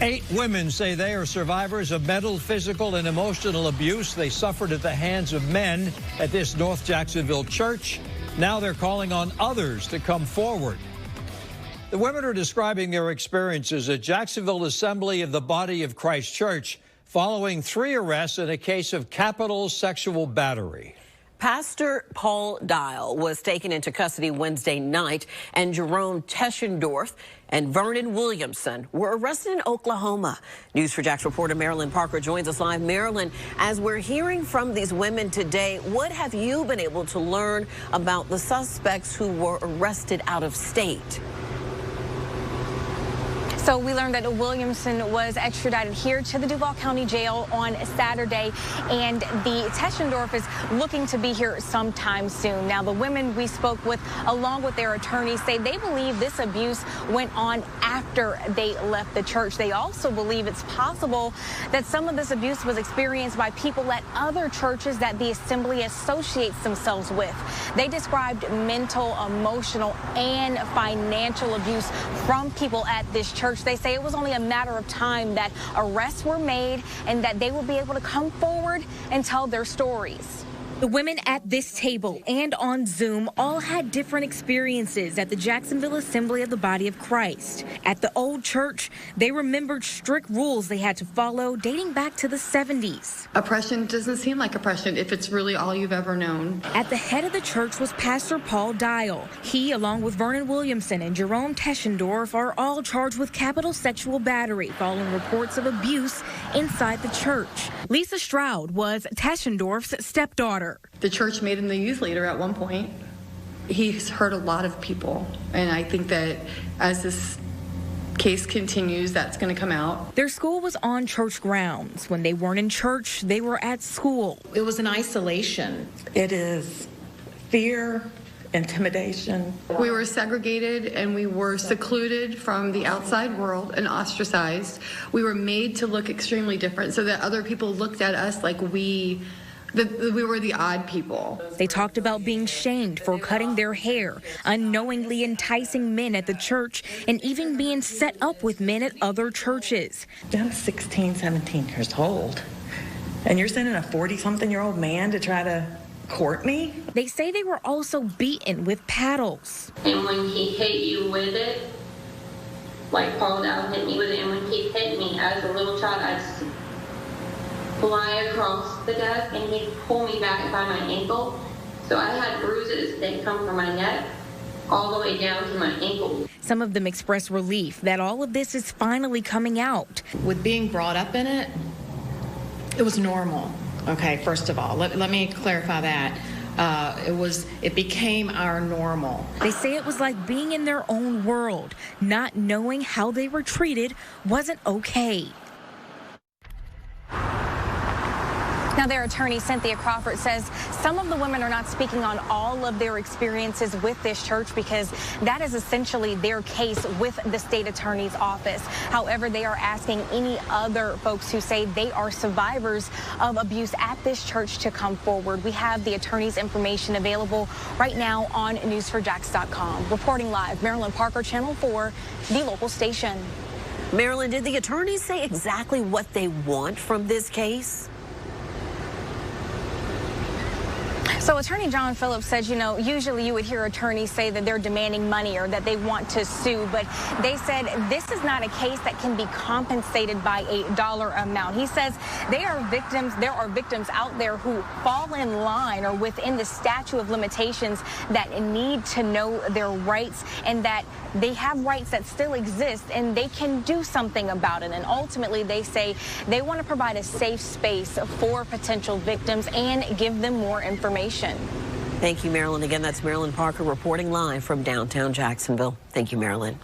8 women say they are survivors of mental, physical, and emotional abuse they suffered at the hands of men at this North Jacksonville church. Now they're calling on others to come forward. The women are describing their experiences at Jacksonville Assembly of the Body of Christ Church following 3 arrests in a case of capital sexual battery. Pastor Paul Dyal was taken into custody Wednesday night, and Jerome Teschendorf and Vernon Williamson were arrested in Oklahoma. News4Jax reporter Marilyn Parker joins us live. Marilyn, as we're hearing from these women today, what have you been able to learn about the suspects who were arrested out of state? So we learned that Williamson was extradited here to the Duval County Jail on Saturday, and the Teschendorf is looking to be here sometime soon. Now, the women we spoke with, along with their attorneys, say they believe this abuse went on after they left the church. They also believe it's possible that some of this abuse was experienced by people at other churches that the Assembly associates themselves with. They described mental, emotional, and financial abuse from people at this church. They say it was only a matter of time that arrests were made and that they will be able to come forward and tell their stories. The women at this table and on Zoom all had different experiences at the Jacksonville Assembly of the Body of Christ. At the old church, they remembered strict rules they had to follow dating back to the 70s. Oppression doesn't seem like oppression if it's really all you've ever known. At the head of the church was Pastor Paul Dyal. He, along with Vernon Williamson and Jerome Teschendorf, are all charged with capital sexual battery following reports of abuse inside the church. Lisa Stroud was Teschendorf's stepdaughter. The church made him the youth leader at one point. He's hurt a lot of people, and I think that as this case continues, that's going to come out. Their school was on church grounds. When they weren't in church, they were at school. It was an isolation. It is fear, intimidation. We were segregated and we were secluded from the outside world and ostracized. We were made to look extremely different so that other people looked at us like we were the odd people. They talked about being shamed for cutting their hair, unknowingly enticing men at the church, and even being set up with men at other churches. I'm 16, 17 years old, and you're sending a 40-something-year-old man to try to court me? They say they were also beaten with paddles. And when he hit you with it, like Paul Dyal hit me with it, and when he hit me as a little child, I'd fly across the desk and he'd pull me back by my ankle. So I had bruises that come from my neck all the way down to my ankle. Some of them express relief that all of this is finally coming out. With being brought up in it, it was normal. Okay, first of all, let me clarify that. It became our normal. They say it was like being in their own world. Not knowing how they were treated wasn't okay. Now, their attorney, Cynthia Crawford, says some of the women are not speaking on all of their experiences with this church because that is essentially their case with the state attorney's office. However, they are asking any other folks who say they are survivors of abuse at this church to come forward. We have the attorney's information available right now on news4jax.com. Reporting live, Marilyn Parker, Channel 4, the local station. Marilyn, did the attorneys say exactly what they want from this case? So Attorney John Phillips said, usually you would hear attorneys say that they're demanding money or that they want to sue, but they said this is not a case that can be compensated by a dollar amount. He says there are victims out there who fall in line or within the statute of limitations that need to know their rights and that they have rights that still exist and they can do something about it. And ultimately, they say they want to provide a safe space for potential victims and give them more information. Thank you, Marilyn. Again, that's Marilyn Parker reporting live from downtown Jacksonville. Thank you, Marilyn.